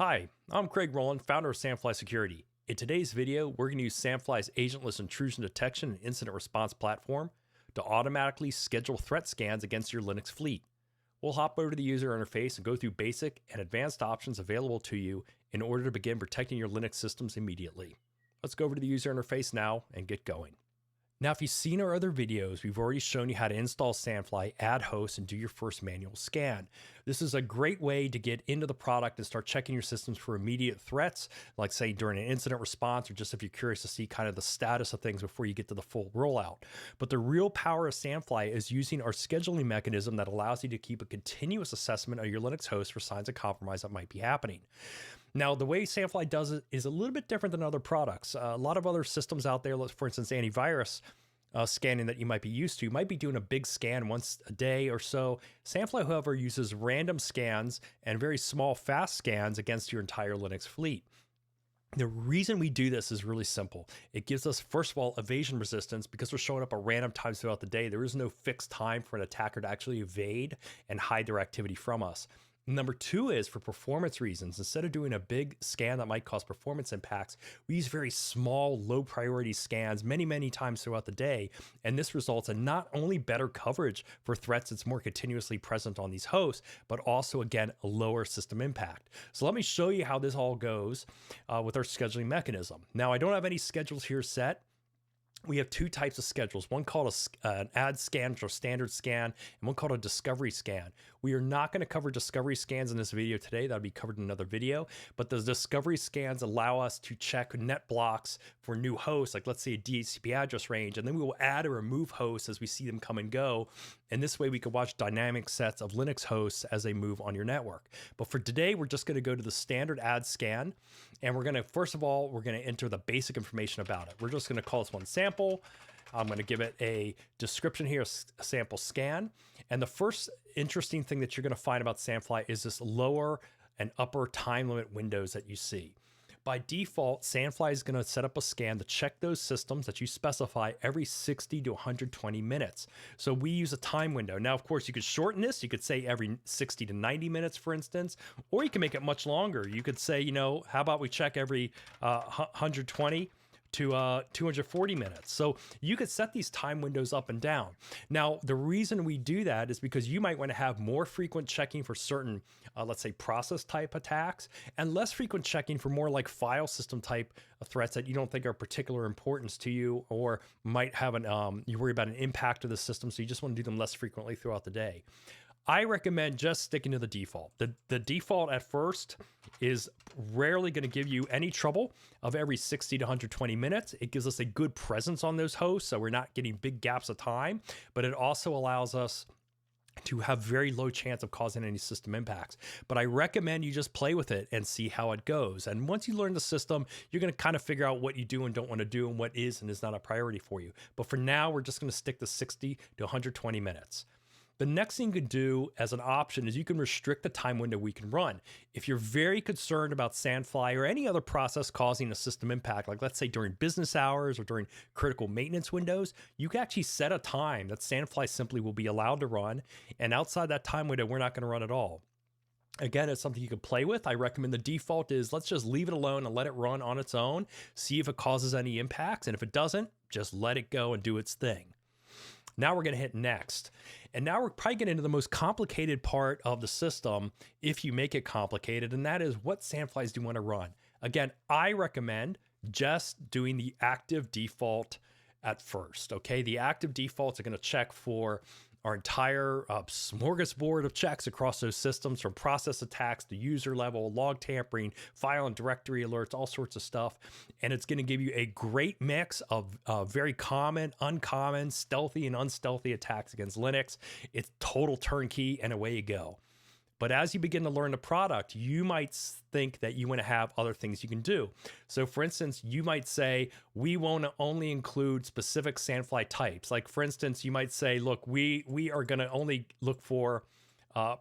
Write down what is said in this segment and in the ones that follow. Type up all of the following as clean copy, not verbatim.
Hi, I'm Craig Rowland, founder of Sandfly Security. In today's video, we're going to use Sandfly's Agentless intrusion detection and incident response platform to automatically schedule threat scans against your Linux fleet. We'll hop over to the user interface and go through basic and advanced options available to you in order to begin protecting your Linux systems immediately. Let's go over to the user interface now and get going. Now, if you've seen our other videos, we've already shown you how to install Sandfly, add hosts, and do your first manual scan. This is a great way to get into the product and start checking your systems for immediate threats, like say during an incident response, or just if you're curious to see kind of the status of things before you get to the full rollout. But the real power of Sandfly is using our scheduling mechanism that allows you to keep a continuous assessment of your Linux host for signs of compromise that might be happening. Now, the way Sandfly does it is a little bit different than other products. A lot of other systems out there, for instance, antivirus scanning that you might be used to, might be doing a big scan once a day or so. Sandfly, however, uses random scans and very small, fast scans against your entire Linux fleet. The reason we do this is really simple. It gives us, first of all, evasion resistance because we're showing up at random times throughout the day. There is no fixed time for an attacker to actually evade and hide their activity from us. Number two is for performance reasons. Instead of doing a big scan that might cause performance impacts, we use very small, low priority scans many times throughout the day. And this results in not only better coverage for threats that's more continuously present on these hosts, but also, again, a lower system impact. So let me show you how this all goes with our scheduling mechanism. Now, I don't have any schedules here set. We have two types of schedules, one called an add scan or standard scan, and one called a discovery scan. We are not going to cover discovery scans in this video today. That'll be covered in another video, but the discovery scans allow us to check net blocks for new hosts, like let's say a DHCP address range, and then we will add or remove hosts as we see them come and go. And this way we can watch dynamic sets of Linux hosts as they move on your network. But for today, we're just going to go to the standard add scan, and we're going to, first of all, we're going to enter the basic information about it. We're just going to call this one sample. I'm going to give it a description here, a sample scan. And the first interesting thing that you're going to find about Sandfly is this lower and upper time limit windows that you see. By default, Sandfly is going to set up a scan to check those systems that you specify every 60 to 120 minutes. So we use a time window. Now, of course, you could shorten this. You could say every 60 to 90 minutes, for instance, or you can make it much longer. You could say, how about we check every 120 to 240 minutes. So you could set these time windows up and down. Now, the reason we do that is because you might want to have more frequent checking for certain, let's say, process type attacks, and less frequent checking for more like file system type threats that you don't think are particular importance to you, or might have you worry about an impact to the system, so you just want to do them less frequently throughout the day. I recommend just sticking to the default. The default at first is rarely going to give you any trouble of every 60 to 120 minutes. It gives us a good presence on those hosts, so we're not getting big gaps of time, but it also allows us to have very low chance of causing any system impacts. But I recommend you just play with it and see how it goes. And once you learn the system, you're going to kind of figure out what you do and don't want to do and what is and is not a priority for you. But for now, we're just going to stick to 60 to 120 minutes. The next thing you can do as an option is you can restrict the time window we can run. If you're very concerned about Sandfly or any other process causing a system impact, like let's say during business hours or during critical maintenance windows, you can actually set a time that Sandfly simply will be allowed to run. And outside that time window, we're not going to run at all. Again, it's something you can play with. I recommend the default is let's just leave it alone and let it run on its own, see if it causes any impacts. And if it doesn't, just let it go and do its thing. Now we're going to hit next. And now we're probably getting into the most complicated part of the system if you make it complicated, and that is what Sandflies do you want to run. Again, I recommend just doing the active default at first, okay? The active defaults are going to check for our entire smorgasbord of checks across those systems, from process attacks to user level, log tampering, file and directory alerts, all sorts of stuff. And it's going to give you a great mix of very common, uncommon, stealthy, and unstealthy attacks against Linux. It's total turnkey, and away you go. But as you begin to learn the product, you might think that you want to have other things you can do. So for instance, you might say, we want to only include specific Sandfly types. Like for instance, you might say, look, we are going to only look for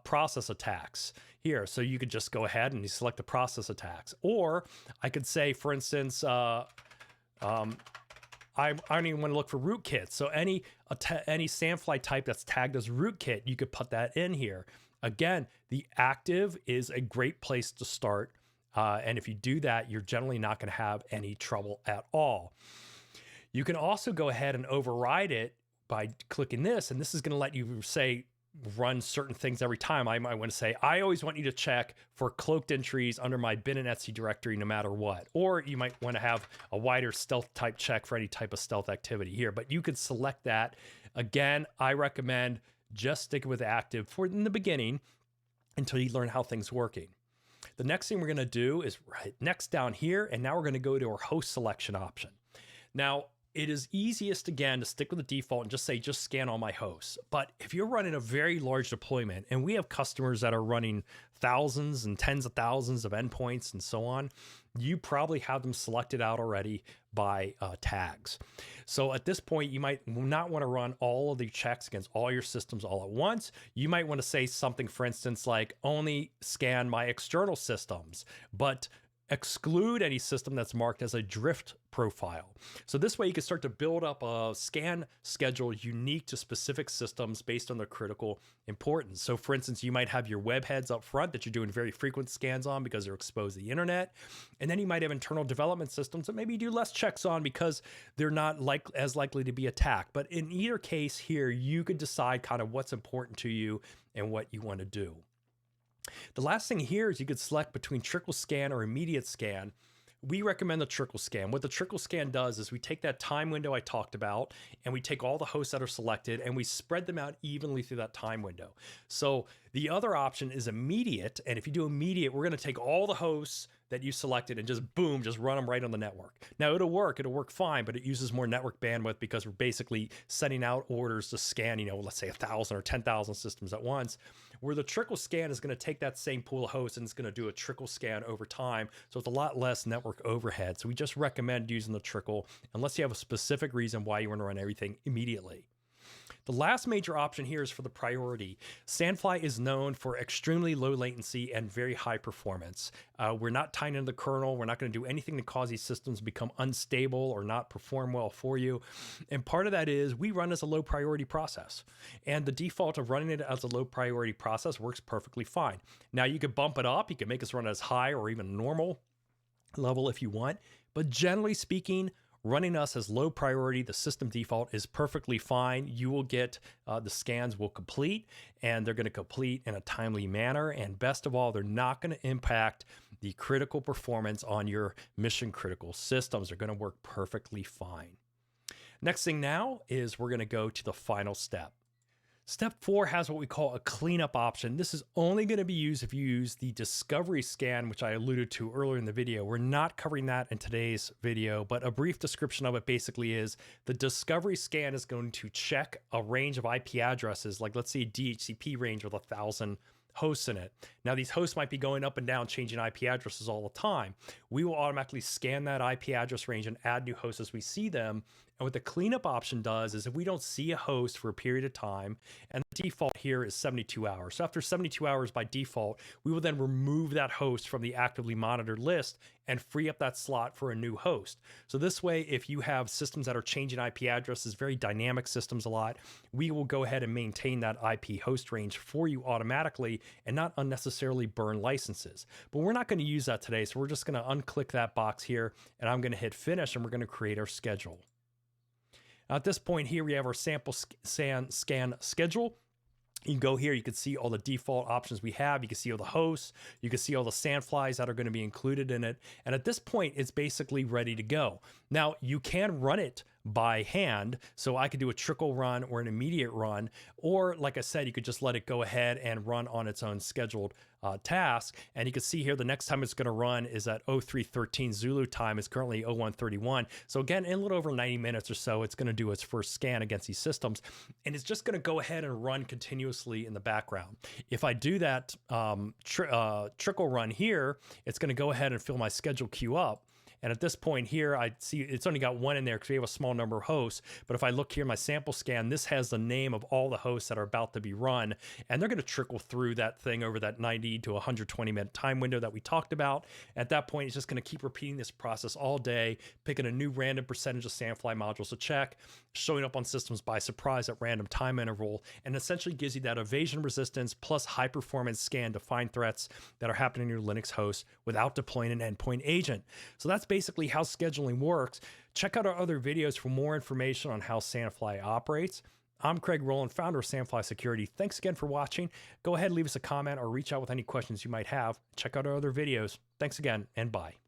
process attacks here. So you could just go ahead and you select the process attacks. Or I could say, for instance, I don't even want to look for rootkits. So any Sandfly type that's tagged as rootkit, you could put that in here. Again, the active is a great place to start And if you do that, you're generally not going to have any trouble at all. You can also go ahead and override it by clicking this, and this is going to let you say, run certain things every time. I might want to say, I always want you to check for cloaked entries under my bin and Etsy directory no matter what. Or you might want to have a wider stealth type check for any type of stealth activity here, but you could select that. Again, I recommend just sticking with active for in the beginning until you learn how things working. The next thing we're going to do is right next down here, and now we're going to go to our host selection option. Now, it is easiest, again, to stick with the default and just say, just scan all my hosts. But if you're running a very large deployment, and we have customers that are running thousands and tens of thousands of endpoints and so on, you probably have them selected out already by tags. So at this point, you might not want to run all of the checks against all your systems all at once. You might want to say something, for instance, like only scan my external systems, but exclude any system that's marked as a drift profile. So this way you can start to build up a scan schedule unique to specific systems based on their critical importance. So for instance, you might have your web heads up front that you're doing very frequent scans on because they're exposed to the internet. And then you might have internal development systems that maybe you do less checks on because they're not as likely to be attacked. But in either case here, you could decide kind of what's important to you and what you want to do. The last thing here is you could select between trickle scan or immediate scan. We recommend the trickle scan. What the trickle scan does is we take that time window I talked about, and we take all the hosts that are selected and we spread them out evenly through that time window. So the other option is immediate. And if you do immediate, we're going to take all the hosts that you selected and just boom, just run them right on the network. Now it'll work fine, but it uses more network bandwidth because we're basically sending out orders to scan, let's say 1,000 or 10,000 systems at once. Where the trickle scan is going to take that same pool of hosts and it's going to do a trickle scan over time. So it's a lot less network overhead. So we just recommend using the trickle unless you have a specific reason why you want to run everything immediately. The last major option here is for the priority. Sandfly is known for extremely low latency and very high performance. We're not tying into the kernel. We're not going to do anything to cause these systems to become unstable or not perform well for you. And part of that is we run as a low priority process. And the default of running it as a low priority process works perfectly fine. Now you could bump it up. You can make us run as high or even normal level if you want. But generally speaking, running us as low priority, the system default is perfectly fine. You will get, the scans will complete, and they're going to complete in a timely manner. And best of all, they're not going to impact the critical performance on your mission critical systems. They're going to work perfectly fine. Next thing now is we're going to go to the final step. Step 4 has what we call a cleanup option. This is only going to be used if you use the discovery scan, which I alluded to earlier in the video. We're not covering that in today's video, but a brief description of it basically is the discovery scan is going to check a range of IP addresses, like let's say a DHCP range with 1,000 hosts in it. Now these hosts might be going up and down, changing IP addresses all the time. We will automatically scan that IP address range and add new hosts as we see them. And what the cleanup option does is if we don't see a host for a period of time, and the default here is 72 hours. So after 72 hours by default, we will then remove that host from the actively monitored list and free up that slot for a new host. So this way, if you have systems that are changing IP addresses, very dynamic systems a lot, we will go ahead and maintain that IP host range for you automatically and not unnecessarily burn licenses. But we're not going to use that today. So we're just going to unclick that box here, and I'm going to hit finish, and we're going to create our schedule. Now at this point here, we have our sample scan schedule. You can go here, you can see all the default options we have. You can see all the hosts, you can see all the Sandflies that are going to be included in it. And at this point, it's basically ready to go. Now you can run it by hand. So I could do a trickle run or an immediate run, or like I said, you could just let it go ahead and run on its own scheduled task. And you can see here, the next time it's going to run is at 03:13 Zulu time. It's currently 01:31. So again, in a little over 90 minutes or so, it's going to do its first scan against these systems. And it's just going to go ahead and run continuously in the background. If I do that trickle run here, it's going to go ahead and fill my schedule queue up. And at this point here, I see it's only got one in there because we have a small number of hosts. But if I look here in my sample scan, this has the name of all the hosts that are about to be run. And they're going to trickle through that thing over that 90 to 120 minute time window that we talked about. At that point, it's just going to keep repeating this process all day, picking a new random percentage of Sandfly modules to check, showing up on systems by surprise at random time interval, and essentially gives you that evasion resistance plus high performance scan to find threats that are happening in your Linux host without deploying an endpoint agent. So that's basically how scheduling works. Check out our other videos for more information on how Sandfly operates. I'm Craig Rowland, founder of Sandfly Security. Thanks again for watching. Go ahead, leave us a comment or reach out with any questions you might have. Check out our other videos. Thanks again, and bye.